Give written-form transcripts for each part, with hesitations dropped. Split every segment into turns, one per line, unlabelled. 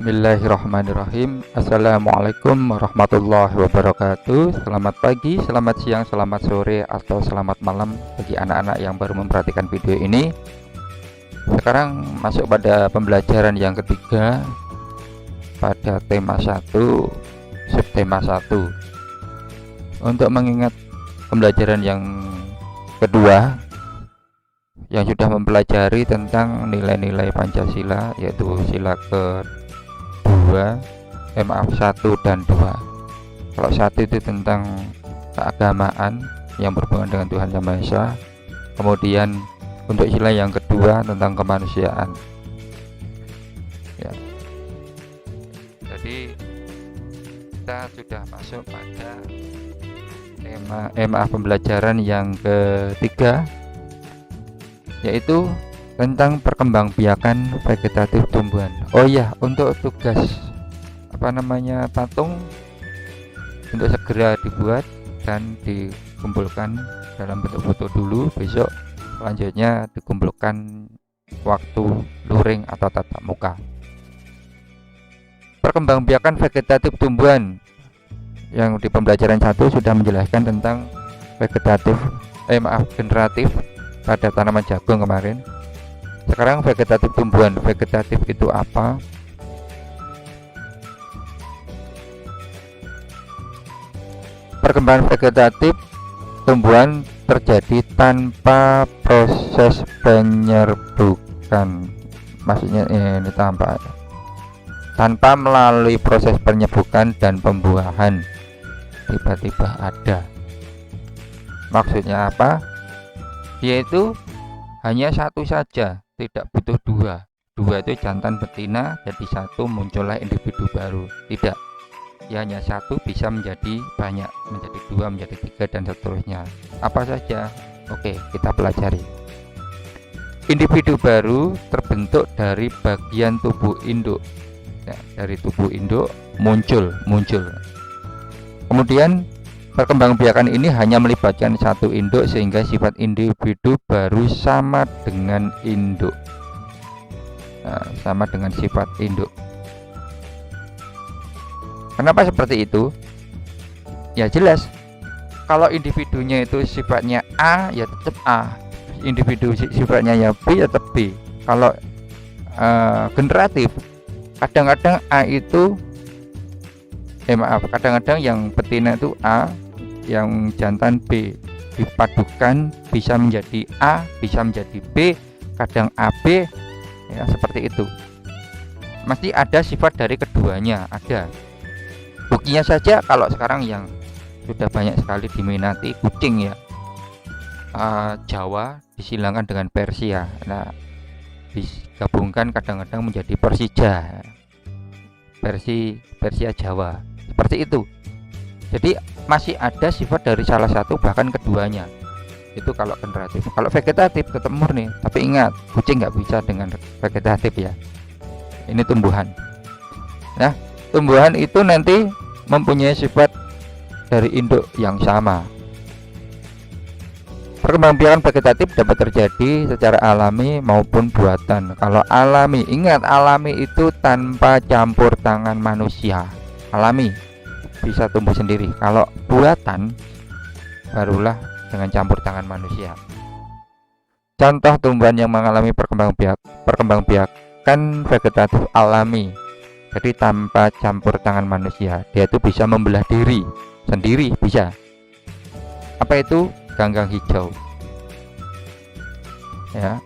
Bismillahirrahmanirrahim. Assalamualaikum warahmatullahi wabarakatuh. Selamat pagi, selamat siang, selamat sore, atau selamat malam bagi anak-anak yang baru memperhatikan video ini. Sekarang masuk pada pembelajaran yang ketiga pada tema 1, subtema 1. Untuk mengingat pembelajaran yang kedua yang sudah mempelajari tentang nilai-nilai Pancasila, yaitu sila ke-2, 1 dan 2. Kalau 1 itu tentang keagamaan yang berhubungan dengan Tuhan Yang Maha Esa. Kemudian untuk sila yang kedua tentang kemanusiaan. Ya. Jadi kita sudah masuk pada tema pembelajaran yang ketiga, yaitu tentang perkembangbiakan vegetatif tumbuhan. Oh ya, untuk tugas patung untuk segera dibuat dan dikumpulkan dalam bentuk foto dulu. Besok selanjutnya dikumpulkan waktu luring atau tatap muka. Perkembangbiakan vegetatif tumbuhan yang di pembelajaran 1 sudah menjelaskan tentang generatif pada tanaman jagung kemarin. Sekarang vegetatif tumbuhan. Vegetatif itu apa? Perkembangan vegetatif tumbuhan terjadi tanpa proses penyerbukan. Maksudnya ini tanpa melalui proses penyerbukan dan pembuahan tiba-tiba ada. Maksudnya apa? Yaitu hanya satu saja, tidak butuh dua. Dua itu jantan betina, jadi satu muncullah individu baru. Tidak, ya hanya satu bisa menjadi banyak, menjadi dua, menjadi tiga, dan seterusnya. Apa saja? Oke, kita pelajari. Individu baru terbentuk dari bagian tubuh induk. Ya, dari tubuh induk muncul. Kemudian perkembangbiakan ini hanya melibatkan satu induk sehingga sifat individu baru sama dengan induk. Sama dengan sifat induk. Kenapa seperti itu? Ya jelas, kalau individunya itu sifatnya A, ya tetap A. Individu sifatnya ya B, ya tetap B. Kalau generatif, kadang-kadang A itu kadang-kadang yang betina itu A, yang jantan B, dipadukan bisa menjadi A, bisa menjadi B, kadang AB, ya seperti itu. Mesti ada sifat dari keduanya, ada. Buktinya saja kalau sekarang yang sudah banyak sekali diminati kucing ya, Jawa disilangkan dengan Persia. Nah, digabungkan kadang-kadang menjadi Persija, Persia Jawa, seperti itu. Jadi masih ada sifat dari salah satu bahkan keduanya. Itu kalau generatif. Kalau vegetatif tetap murni. Tapi ingat, kucing nggak bisa dengan vegetatif ya. Ini tumbuhan. Nah, tumbuhan itu nanti mempunyai sifat dari induk yang sama. Perkembangbiakan vegetatif dapat terjadi secara alami maupun buatan. Kalau alami, ingat alami itu tanpa campur tangan manusia. Alami bisa tumbuh sendiri. Kalau buatan barulah dengan campur tangan manusia. Contoh tumbuhan yang mengalami perkembangbiakan vegetatif alami, jadi tanpa campur tangan manusia, dia itu bisa membelah diri sendiri, bisa. Apa itu? Ganggang hijau. Ya,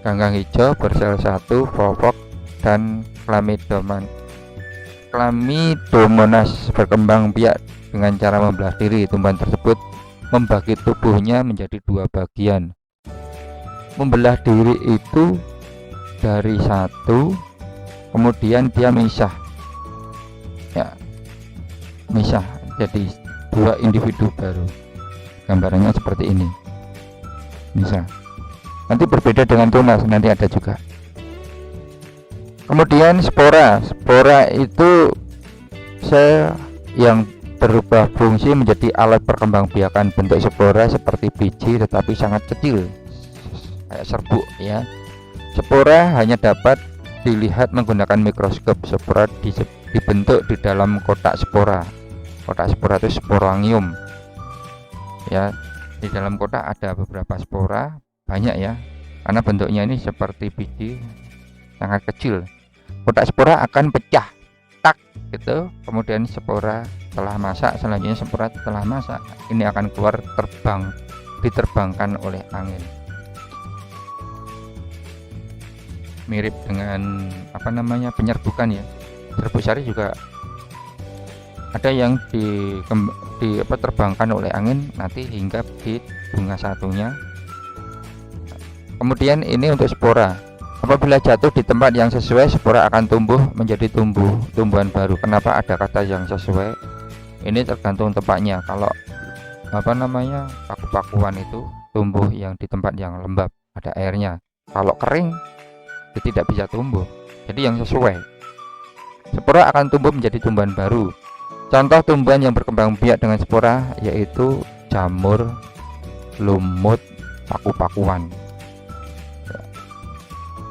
ganggang hijau bersel satu, fofok dan Chlamydomonas berkembang biak dengan cara membelah diri. Tumbuhan tersebut membagi tubuhnya menjadi dua bagian. Membelah diri itu dari satu, kemudian dia misah. Ya, misah jadi dua individu baru. Gambarannya seperti ini. Misah. Nanti berbeda dengan tunas, nanti ada juga. Kemudian spora itu sel yang berubah fungsi menjadi alat perkembangbiakan. Bentuk spora seperti biji tetapi sangat kecil, kayak serbuk ya. Spora hanya dapat dilihat menggunakan mikroskop, spora dibentuk di dalam kotak spora. Kotak spora itu sporangium ya. Di dalam kotak ada beberapa spora, banyak ya, karena bentuknya ini seperti biji, sangat kecil. Kotak spora akan pecah tak gitu, kemudian spora setelah masak, selanjutnya spora setelah masak ini akan keluar diterbangkan oleh angin. Mirip dengan penyerbukan ya. Serbuk sari juga ada yang terbangkan oleh angin nanti hingga di bunga satunya. Kemudian ini untuk spora. Apabila jatuh di tempat yang sesuai, spora akan tumbuh menjadi tumbuhan baru. Kenapa ada kata yang sesuai? Ini tergantung tempatnya. Kalau paku-pakuan itu tumbuh yang di tempat yang lembab, ada airnya. Kalau kering, itu tidak bisa tumbuh. Jadi yang sesuai. Spora akan tumbuh menjadi tumbuhan baru. Contoh tumbuhan yang berkembang biak dengan spora yaitu jamur, lumut, paku-pakuan.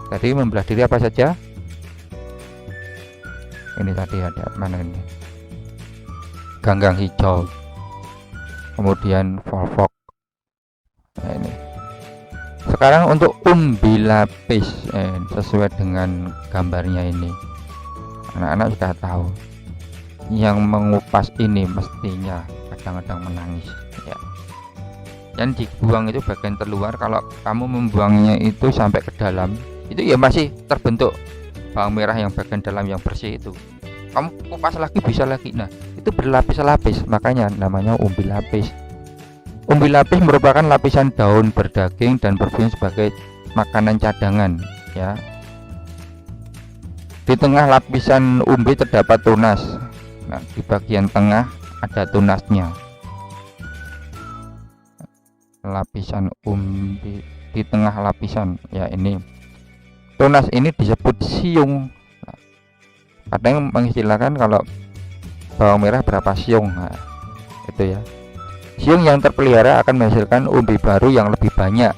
Tadi membelah diri apa saja? Ini tadi ada mana ini? Ganggang hijau. Kemudian volvok. Nah, ini. Sekarang untuk umbi lapis, sesuai dengan gambarnya ini. Anak-anak sudah tahu. Yang mengupas ini mestinya kadang-kadang menangis ya. Yang dibuang itu bagian terluar. Kalau kamu membuangnya itu sampai ke dalam, itu ya masih terbentuk bawang merah yang bagian dalam yang bersih itu. Kamu kupas lagi bisa lagi. Nah, itu berlapis-lapis, makanya namanya umbi lapis. Umbi lapis merupakan lapisan daun berdaging dan berfungsi sebagai makanan cadangan ya. Di tengah lapisan umbi terdapat tunas. Nah, di bagian tengah ada tunasnya. Lapisan umbi di tengah lapisan ya, ini tunas ini disebut siung. Kadang mengistilahkan kalau bawang merah berapa siung, nah, itu ya. Siung yang terpelihara akan menghasilkan umbi baru yang lebih banyak.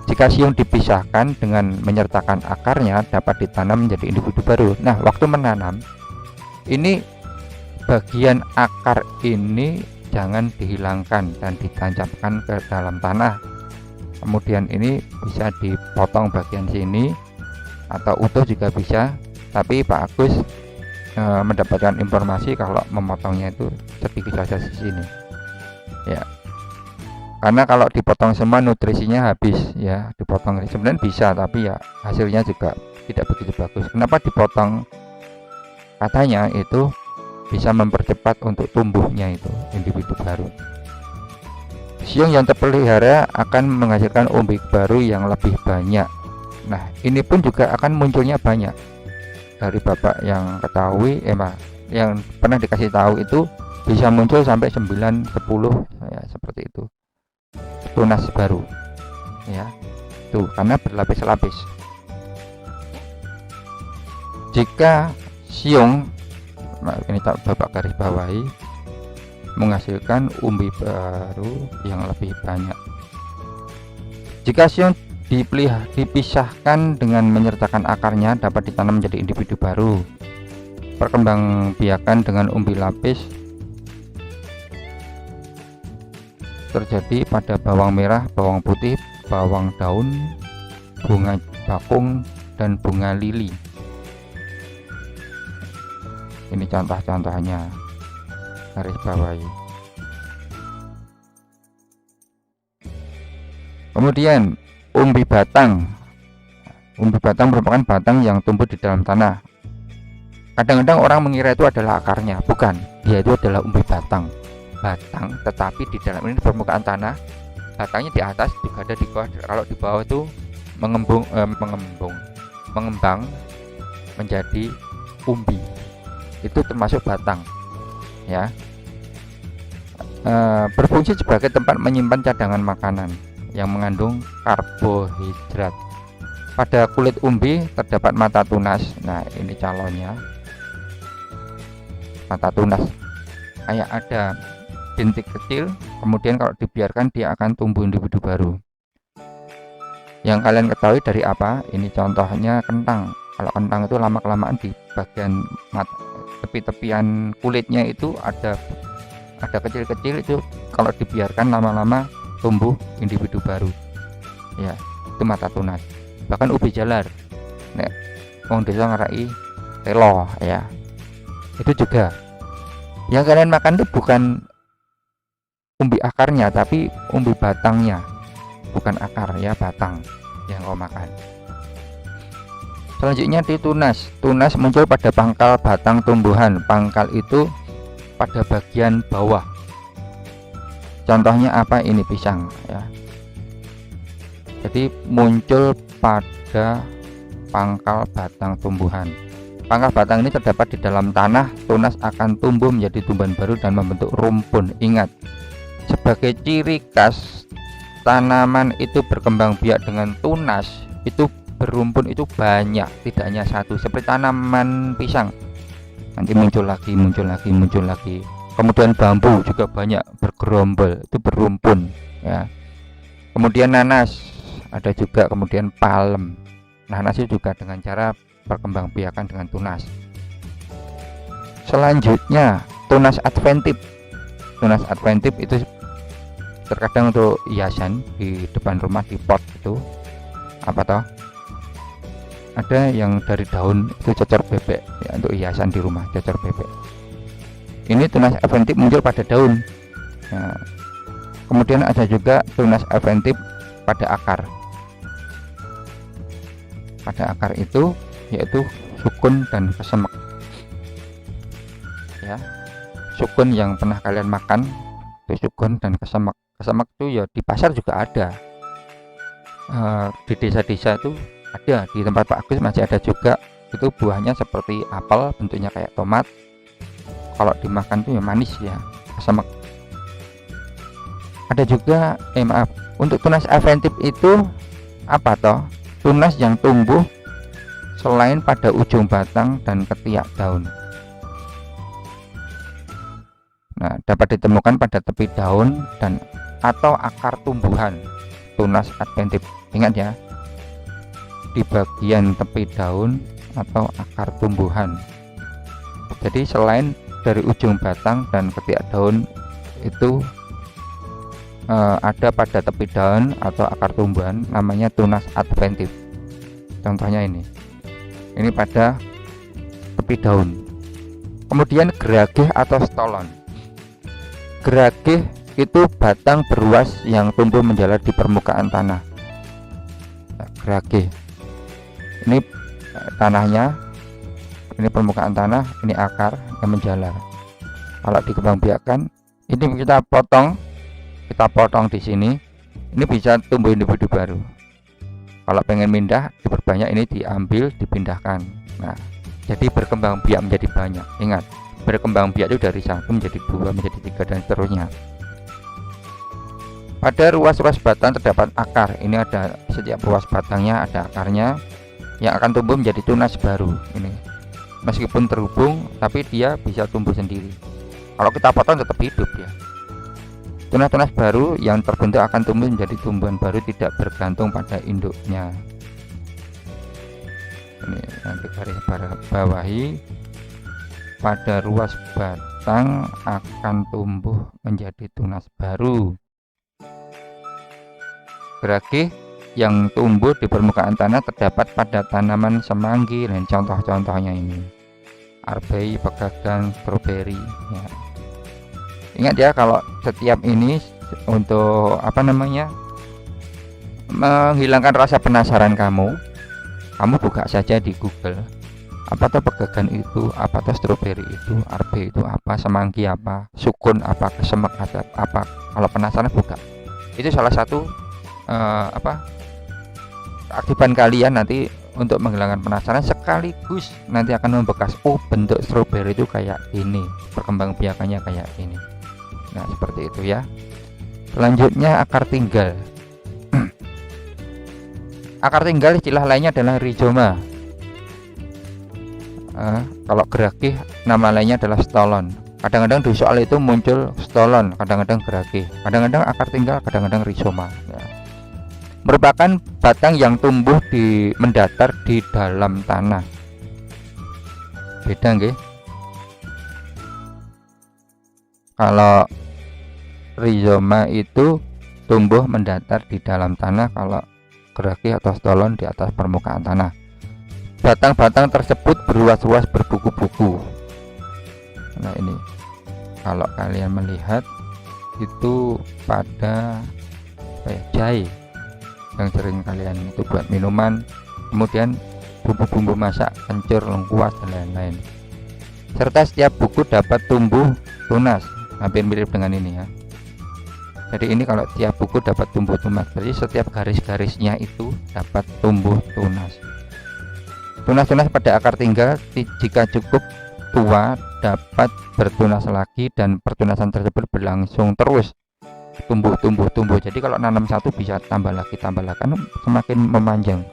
Jika siung dipisahkan dengan menyertakan akarnya, dapat ditanam menjadi individu baru. Nah, waktu menanam ini bagian akar ini jangan dihilangkan dan ditancapkan ke dalam tanah. Kemudian ini bisa dipotong bagian sini atau utuh juga bisa, tapi Pak Agus mendapatkan informasi kalau memotongnya itu sedikit saja di sini ya, karena kalau dipotong semua nutrisinya habis ya. Dipotong sebenarnya bisa, tapi ya hasilnya juga tidak begitu bagus. Kenapa dipotong? Katanya itu bisa mempercepat untuk tumbuhnya itu individu baru. Siung yang terpelihara akan menghasilkan umbi baru yang lebih banyak. Nah, ini pun juga akan munculnya banyak. Dari bapak yang ketahui, yang pernah dikasih tahu itu bisa muncul sampai 9-10 ya, seperti itu. Tunas baru ya. Tuh, karena berlapis-lapis. Jika siung, ini bapak garis bawahi, menghasilkan umbi baru yang lebih banyak. Jika siung dipisahkan dengan menyertakan akarnya, dapat ditanam menjadi individu baru. Perkembangbiakan dengan umbi lapis terjadi pada bawang merah, bawang putih, bawang daun, bunga bakung, dan bunga lili. Ini contoh-contohnya, garis bawahi. Kemudian umbi batang. Umbi batang merupakan batang yang tumbuh di dalam tanah. Kadang-kadang orang mengira itu adalah akarnya, bukan. Dia itu adalah umbi batang. Tetapi di dalam ini permukaan tanah, batangnya di atas juga ada di bawah. Kalau di bawah itu mengembang menjadi umbi. Itu termasuk batang ya. Berfungsi sebagai tempat menyimpan cadangan makanan yang mengandung karbohidrat. Pada kulit umbi terdapat mata tunas. Nah, ini calonnya, mata tunas kayak ada bintik kecil, kemudian kalau dibiarkan dia akan tumbuh individu baru. Yang kalian ketahui dari apa? Ini contohnya kentang. Kalau kentang itu lama-kelamaan di bagian tepi-tepian kulitnya itu ada kecil-kecil, itu kalau dibiarkan lama-lama tumbuh individu baru ya, itu mata tunas. Bahkan ubi jalar, nek wong desa ngarai telo ya, itu juga yang kalian makan itu bukan umbi akarnya tapi umbi batangnya, bukan akar ya, batang yang kau makan. Selanjutnya di tunas. Tunas muncul pada pangkal batang tumbuhan. Pangkal itu pada bagian bawah. Contohnya apa? Ini pisang ya. Jadi muncul pada pangkal batang tumbuhan. Pangkal batang ini terdapat di dalam tanah. Tunas akan tumbuh menjadi tumbuhan baru dan membentuk rumpun. Ingat, sebagai ciri khas tanaman itu berkembang biak dengan tunas, itu berumpun itu banyak, tidak hanya satu. Seperti tanaman pisang, nanti muncul lagi. Kemudian bambu juga banyak bergerombol, itu berumpun ya. Kemudian nanas ada juga, kemudian palem. Nanas itu juga dengan cara berkembang biakan dengan tunas. Selanjutnya tunas adventif. Tunas adventif itu terkadang untuk hiasan di depan rumah, di pot itu apa toh, ada yang dari daun itu cocor bebek ya, untuk hiasan di rumah, cocor bebek. Ini tunas adventif muncul pada daun. Nah, kemudian ada juga tunas adventif pada akar. Pada akar itu yaitu sukun dan kesemek ya. Sukun yang pernah kalian makan itu sukun dan kesemek. Kesemek itu ya di pasar juga ada, di desa-desa itu ada, di tempat Pak Agus masih ada juga. Itu buahnya seperti apel, bentuknya kayak tomat. Kalau dimakan tuh ya manis ya, kesemek. Ada juga maaf, untuk tunas adventif itu apa toh? Tunas yang tumbuh selain pada ujung batang dan ketiak daun. Nah, dapat ditemukan pada tepi daun dan atau akar tumbuhan. Tunas adventif, ingat ya, di bagian tepi daun atau akar tumbuhan. Jadi selain dari ujung batang dan ketiak daun itu ada pada tepi daun atau akar tumbuhan, namanya tunas adventif. Contohnya ini pada tepi daun. Kemudian geragih atau stolon. Geragih itu batang beruas yang tumbuh menjalar di permukaan tanah. Nah, geragih ini tanahnya, ini permukaan tanah, ini akar yang menjalar. Kalau dikembangbiakkan, ini kita potong di sini, ini bisa tumbuh individu baru. Kalau pengen pindah, diperbanyak, ini diambil, dipindahkan. Nah, jadi berkembang biak menjadi banyak. Ingat, berkembang biak itu dari 1 menjadi 2 menjadi 3 dan seterusnya. Pada ruas-ruas batang terdapat akar. Ini ada, setiap ruas batangnya ada akarnya yang akan tumbuh menjadi tunas baru. Ini meskipun terhubung tapi dia bisa tumbuh sendiri. Kalau kita potong tetap hidup ya. Tunas-tunas baru yang terbentuk akan tumbuh menjadi tumbuhan baru, tidak bergantung pada induknya. Ini nanti garis bawahi, pada ruas batang akan tumbuh menjadi tunas baru. Geragih yang tumbuh di permukaan tanah terdapat pada tanaman semanggi dan contoh-contohnya ini arbei, pegagan, stroberi ya. Ingat ya, kalau setiap ini untuk menghilangkan rasa penasaran kamu buka saja di Google, apa tuh pegagan itu, apa tuh stroberi itu, arbei itu apa, semanggi apa, sukun apa, kesemek apa. Kalau penasaran buka, itu salah satu keaktifan kalian nanti untuk menghilangkan penasaran, sekaligus nanti akan membekas, oh bentuk stroberi itu kayak ini, perkembangbiakannya kayak ini. Nah, seperti itu ya. Selanjutnya akar tinggal. Akar tinggal istilah lainnya adalah rhizoma. Kalau geragih nama lainnya adalah stolon. Kadang-kadang di soal itu muncul stolon, kadang-kadang geragih, kadang-kadang akar tinggal, kadang-kadang rhizoma ya. Merupakan batang yang tumbuh mendatar di dalam tanah. Beda nggih. Kalau rhizoma itu tumbuh mendatar di dalam tanah, kalau geraki atau stolon di atas permukaan tanah. Batang-batang tersebut berluas-luas berbuku-buku. Nah ini kalau kalian melihat itu pada jahe yang sering kalian itu buat minuman, kemudian bumbu-bumbu masak, kencur, lengkuas dan lain-lain. Serta setiap buku dapat tumbuh tunas, hampir mirip dengan ini ya. Jadi ini kalau tiap buku dapat tumbuh tunas, berarti setiap garis-garisnya itu dapat tumbuh tunas. Tunas-tunas pada akar tinggal jika cukup tua dapat bertunas lagi, dan pertunasan tersebut berlangsung terus, tumbuh. Jadi kalau nanam satu bisa tambah lagi, kan semakin memanjang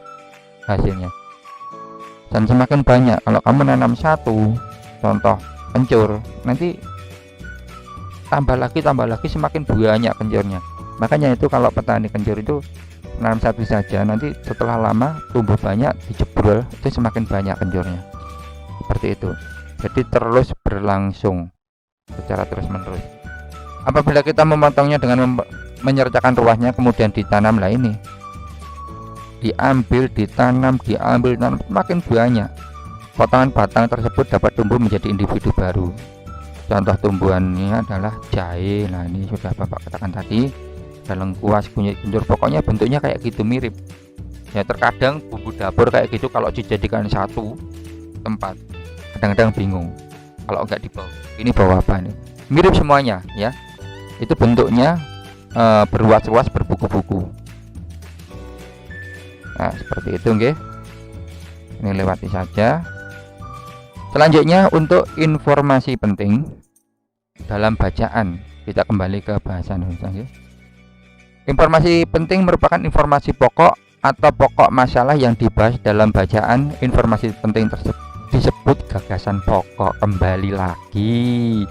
hasilnya dan semakin banyak. Kalau kamu nanam satu, contoh kencur, nanti tambah lagi semakin banyak kencurnya. Makanya itu kalau petani kencur itu nanam satu saja, nanti setelah lama tumbuh banyak, dijebrol itu semakin banyak kencurnya. Seperti itu. Jadi terus berlangsung secara terus menerus. Apabila kita memotongnya dengan menyertakan ruasnya kemudian ditanam, lah ini diambil, ditanam, semakin banyak. Potongan batang tersebut dapat tumbuh menjadi individu baru. Contoh tumbuhannya adalah jahe. Nah ini sudah Bapak katakan tadi, lengkuas, kunyit, kencur, pokoknya bentuknya kayak gitu, mirip ya. Terkadang bumbu dapur kayak gitu kalau dijadikan satu tempat kadang-kadang bingung kalau enggak dibawa ini bawa apa nih, mirip semuanya ya. Itu bentuknya berluas-luas berbuku-buku. Nah seperti itu nggih. Ini lewati saja. Selanjutnya untuk informasi penting dalam bacaan, kita kembali ke bahasan nggih. Informasi penting merupakan informasi pokok atau pokok masalah yang dibahas dalam bacaan. Informasi penting tersebut disebut gagasan pokok. Kembali lagi,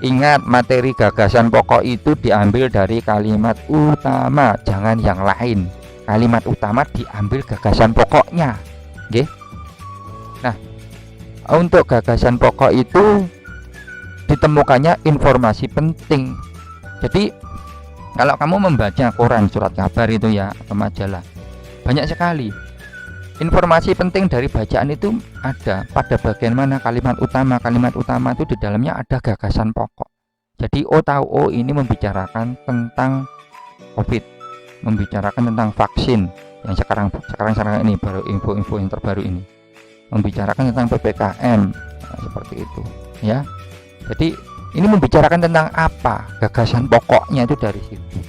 ingat, materi gagasan pokok itu diambil dari kalimat utama, jangan yang lain. Kalimat utama diambil gagasan pokoknya, oke? Nah, untuk gagasan pokok itu ditemukannya informasi penting. Jadi kalau kamu membaca koran, surat kabar itu ya, atau majalah, banyak sekali informasi penting dari bacaan itu ada pada bagian mana kalimat utama. Kalimat utama itu di dalamnya ada gagasan pokok. Jadi tahu ini membicarakan tentang COVID, membicarakan tentang vaksin yang sekarang ini baru info yang terbaru ini, membicarakan tentang PPKM, nah, seperti itu ya. Jadi ini membicarakan tentang apa, gagasan pokoknya itu dari situ.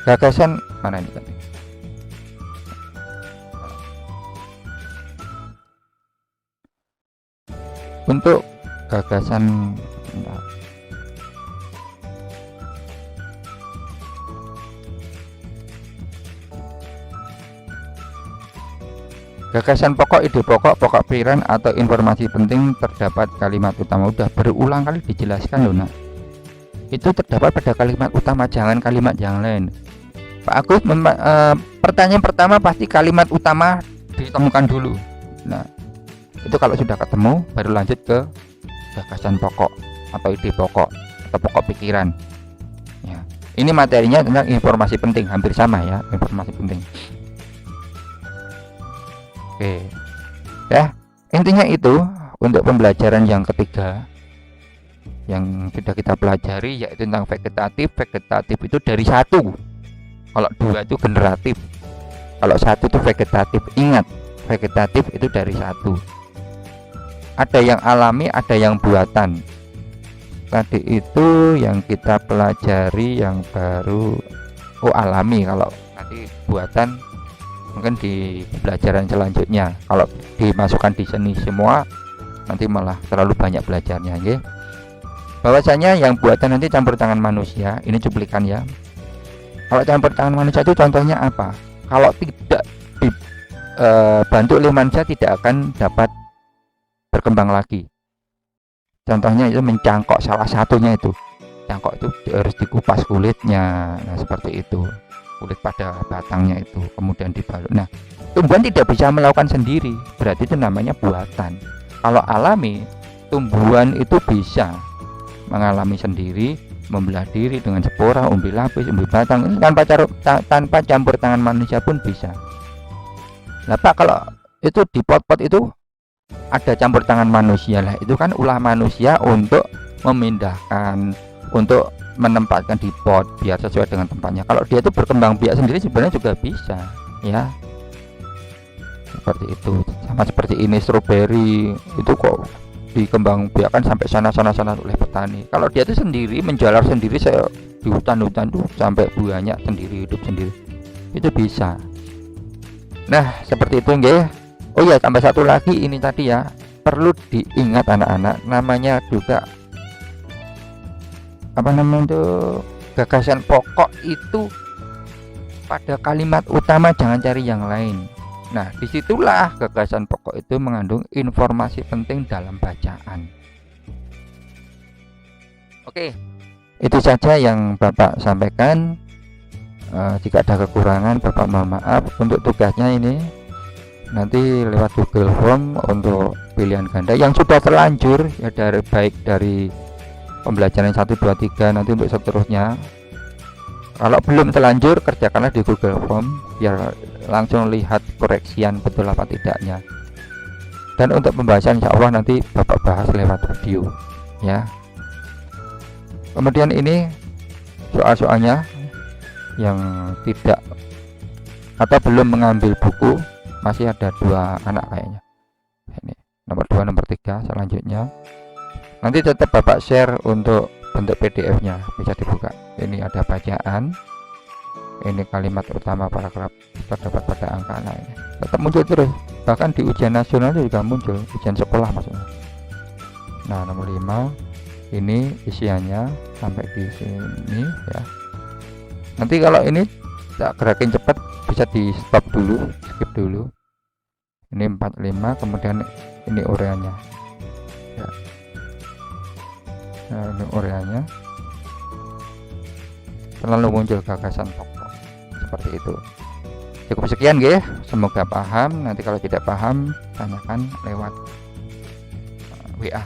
Gagasan mana ini tadi? Untuk gagasan pokok, ide pokok, pokok pikiran atau informasi penting terdapat kalimat utama. Udah berulang kali dijelaskan loh nak. Itu terdapat pada kalimat utama, jangan kalimat yang lain. Pak Agus, pertanyaan pertama pasti kalimat utama ditemukan dulu. Nah itu kalau sudah ketemu baru lanjut ke gagasan pokok atau ide pokok atau pokok pikiran ya. Ini materinya tentang informasi penting, hampir sama ya, informasi penting. Oke ya, intinya itu untuk pembelajaran yang ketiga yang sudah kita pelajari, yaitu tentang vegetatif. Vegetatif itu dari satu, kalau dua itu generatif, kalau satu itu vegetatif. Ingat, vegetatif itu dari satu. Ada yang alami, ada yang buatan. Tadi itu yang kita pelajari yang baru alami. Kalau nanti buatan mungkin di pelajaran selanjutnya. Kalau dimasukkan di seni semua nanti malah terlalu banyak belajarnya ya. Bahwasanya yang buatan nanti campur tangan manusia. Ini cuplikan ya. Kalau campur tangan manusia itu contohnya apa? Kalau tidak dibantu oleh manusia tidak akan dapat berkembang lagi. Contohnya itu mencangkok, salah satunya itu cangkok itu harus dikupas kulitnya. Nah seperti itu. kulit pada batangnya itu kemudian dibalut. Nah, tumbuhan tidak bisa melakukan sendiri, berarti itu namanya buatan. Kalau alami, tumbuhan itu bisa mengalami sendiri, membelah diri dengan spora, umbi lapis, umbi batang, ini tanpa campur tangan manusia pun bisa. Nah Pak, kalau itu di pot-pot itu ada campur tangan manusia lah, itu kan ulah manusia untuk memindahkan, untuk menempatkan di pot biar sesuai dengan tempatnya. Kalau dia itu berkembang biak sendiri sebenarnya juga bisa ya, seperti itu. Sama seperti ini stroberi itu kok dikembang biakan sampai sana oleh petani. Kalau dia itu sendiri menjalar sendiri saya di hutan-hutan tuh sampai buahnya sendiri, hidup sendiri, itu bisa. Nah seperti itu nggih. Oh ya, tambah satu lagi ini tadi ya, perlu diingat anak-anak, namanya juga apa namanya itu, gagasan pokok itu pada kalimat utama jangan cari yang lain. Nah disitulah gagasan pokok itu mengandung informasi penting dalam bacaan. Oke, itu saja yang Bapak sampaikan. Jika ada kekurangan Bapak mohon maaf. Untuk tugasnya ini nanti lewat Google Form untuk pilihan ganda yang sudah terlanjur ya, baik dari pembelajaran 1, 2, 3 nanti untuk seterusnya. Kalau belum terlanjur kerjakanlah di Google Form biar langsung lihat koreksian betul apa tidaknya. Dan untuk pembahasan insya Allah nanti Bapak bahas lewat video ya. Kemudian ini soal-soalnya yang tidak atau belum mengambil buku, masih ada 2 anak kayaknya, ini nomor 2 nomor 3 selanjutnya nanti tetap Bapak share untuk bentuk PDF nya bisa dibuka. Ini ada bacaan, ini kalimat utama paragraf terdapat pada angka. Nah ini tetap muncul terus, bahkan di ujian nasional juga muncul, ujian sekolah maksudnya. Nah nomor 5 ini isiannya sampai di sini ya. Nanti kalau ini tak gerakin cepat bisa di stop dulu, skip dulu. Ini 45, kemudian ini ureanya ya. Nah ini ureanya, selalu muncul gagasan pokok seperti itu. Cukup sekian guys, semoga paham. Nanti kalau tidak paham tanyakan lewat WA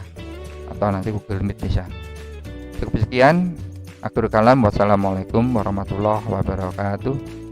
atau nanti Google Meet bisa. Cukup sekian, akhirul kalam, wassalamualaikum warahmatullahi wabarakatuh.